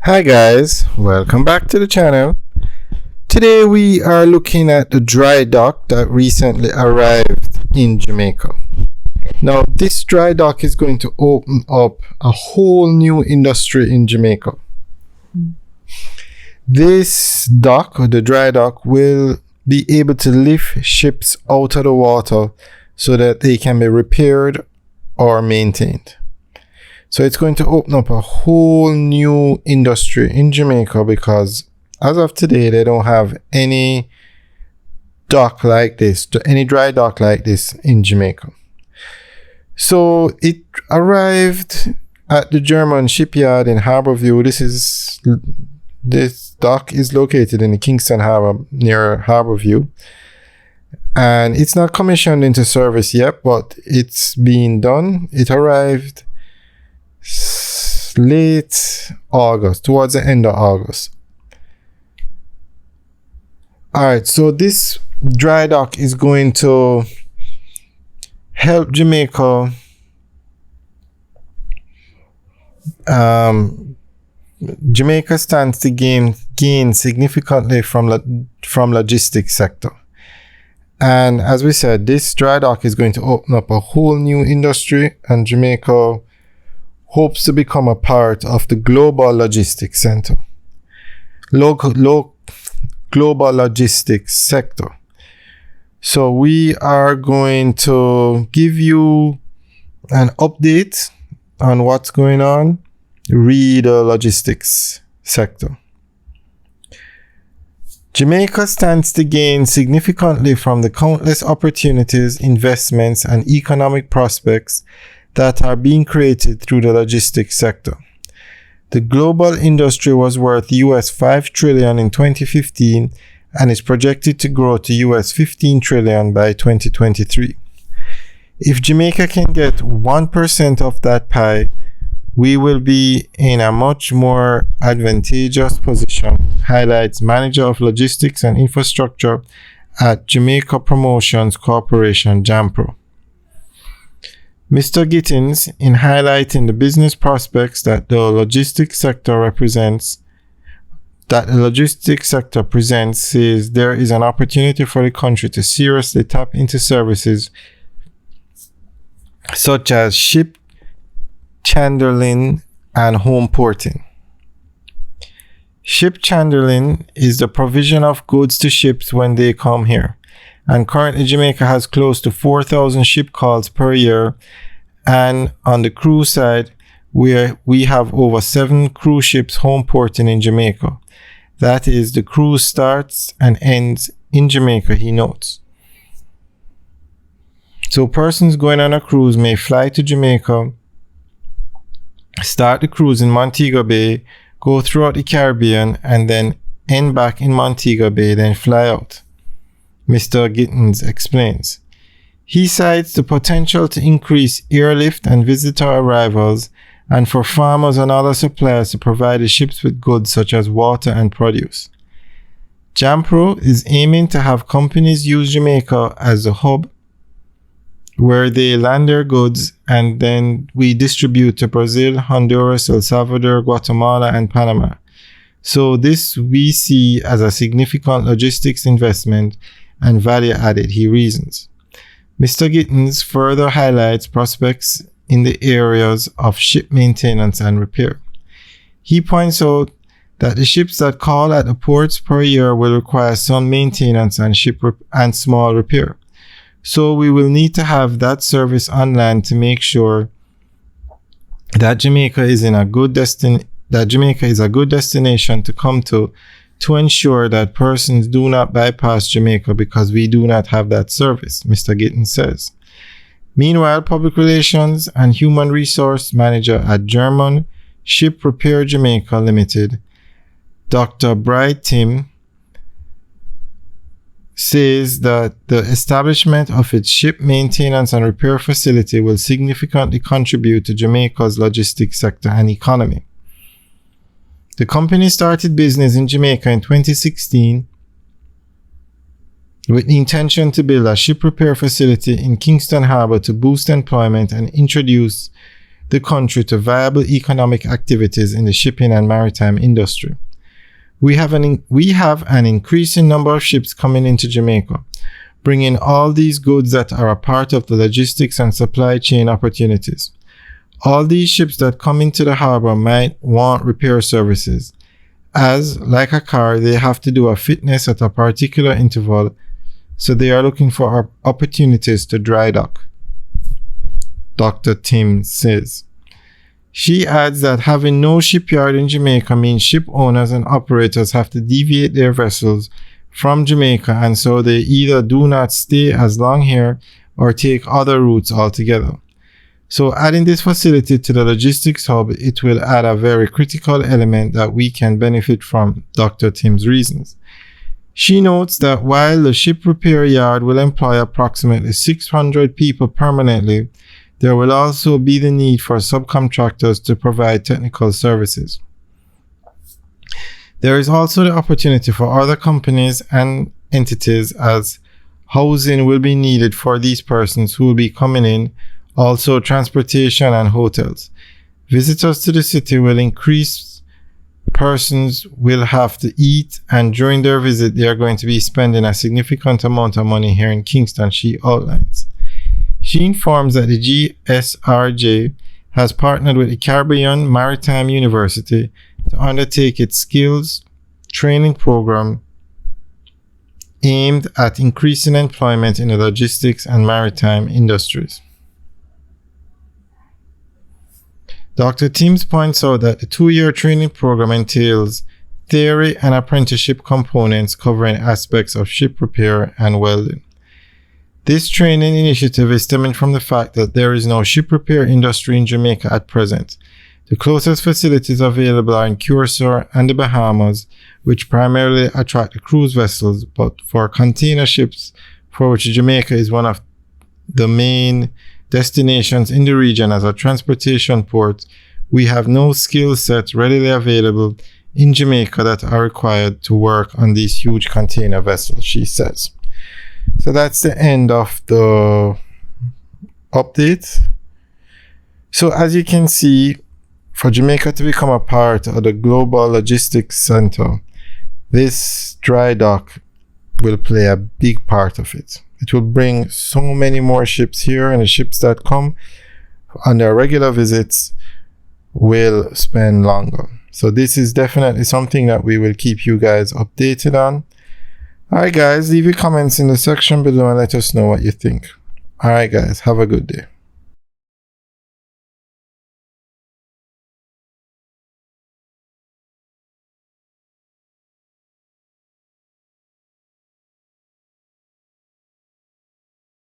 Hi guys, welcome back to the channel. Today we are looking at the dry dock that recently arrived in Jamaica. Now this dry dock is going to open up a whole new industry in Jamaica. This dock, or the dry dock, will be able to lift ships out of the water so that they can be repaired or maintained. So it's going to open up a whole new industry in Jamaica because as of today, they don't have any dock like this, any dry dock like this in Jamaica. So it arrived at the German shipyard in Harbourview. This dock is located in the Kingston Harbour near Harbourview. And it's not commissioned into service yet, but it's being done. It arrived late August, towards the end of August. Alright, so this dry dock is going to help Jamaica Jamaica stands to gain significantly from logistics sector. And as we said, this dry dock is going to open up a whole new industry, and Jamaica hopes to become a part of the global logistics center. Global logistics sector. So we are going to give you an update on what's going on. Read the logistics sector. Jamaica stands to gain significantly from the countless opportunities, investments, and economic prospects that are being created through the logistics sector. The global industry was worth US $5 trillion in 2015 and is projected to grow to US $15 trillion by 2023. If Jamaica can get 1% of that pie, we will be in a much more advantageous position, highlights Manager of Logistics and Infrastructure at Jamaica Promotions Corporation, JAMPRO. Mr. Gittins, in highlighting the business prospects that the logistics sector presents, says there is an opportunity for the country to seriously tap into services such as ship chandling and home porting. Ship chandling is the provision of goods to ships when they come here. And currently Jamaica has close to 4,000 ship calls per year. And on the cruise side, we have over 7 cruise ships home porting in Jamaica. That is, the cruise starts and ends in Jamaica, he notes. So persons going on a cruise may fly to Jamaica, start the cruise in Montego Bay, go throughout the Caribbean, and then end back in Montego Bay, then fly out. Mr. Gittins explains. He cites the potential to increase airlift and visitor arrivals, and for farmers and other suppliers to provide the ships with goods such as water and produce. JAMPRO is aiming to have companies use Jamaica as a hub where they land their goods, and then we distribute to Brazil, Honduras, El Salvador, Guatemala, and Panama. So this we see as a significant logistics investment and value added, he reasons. Mr. Gittins further highlights prospects in the areas of ship maintenance and repair. He points out that the ships that call at the ports per year will require some maintenance and and small repair. So we will need to have that service on land to make sure that Jamaica is a good destination to come to ensure that persons do not bypass Jamaica because we do not have that service, Mr. Gittins says. Meanwhile, Public Relations and Human Resource Manager at German Ship Repair Jamaica Limited, Dr. Bright Tim, says that the establishment of its ship maintenance and repair facility will significantly contribute to Jamaica's logistics sector and economy. The company started business in Jamaica in 2016 with the intention to build a ship repair facility in Kingston Harbour to boost employment and introduce the country to viable economic activities in the shipping and maritime industry. We have an increasing number of ships coming into Jamaica, bringing all these goods that are a part of the logistics and supply chain opportunities. All these ships that come into the harbor might want repair services, as, like a car, they have to do a fitness at a particular interval, so they are looking for opportunities to dry dock, Dr. Tim says. She adds that having no shipyard in Jamaica means ship owners and operators have to deviate their vessels from Jamaica, and so they either do not stay as long here or take other routes altogether. So adding this facility to the logistics hub, it will add a very critical element that we can benefit from, Dr. Tim's reasons. She notes that while the ship repair yard will employ approximately 600 people permanently, there will also be the need for subcontractors to provide technical services. There is also the opportunity for other companies and entities, as housing will be needed for these persons who will be coming in, also transportation and hotels. Visitors to the city will increase. Persons will have to eat, and during their visit they are going to be spending a significant amount of money here in Kingston, she outlines. She informs that the GSRJ has partnered with the Caribbean Maritime University to undertake its skills training program aimed at increasing employment in the logistics and maritime industries. Dr. Timms points out that the 2-year training program entails theory and apprenticeship components covering aspects of ship repair and welding. This training initiative is stemming from the fact that there is no ship repair industry in Jamaica at present. The closest facilities available are in Curacao and the Bahamas, which primarily attract the cruise vessels, but for container ships, for which Jamaica is one of the main destinations in the region as a transportation port, we have no skill sets readily available in Jamaica that are required to work on these huge container vessels, she says. So that's the end of the update. So as you can see, for Jamaica to become a part of the global logistics center, this dry dock will play a big part of it. It will bring so many more ships here, and the ships that come on their regular visits will spend longer. So this is definitely something that we will keep you guys updated on. Alright guys, leave your comments in the section below and let us know what you think. Alright guys, have a good day.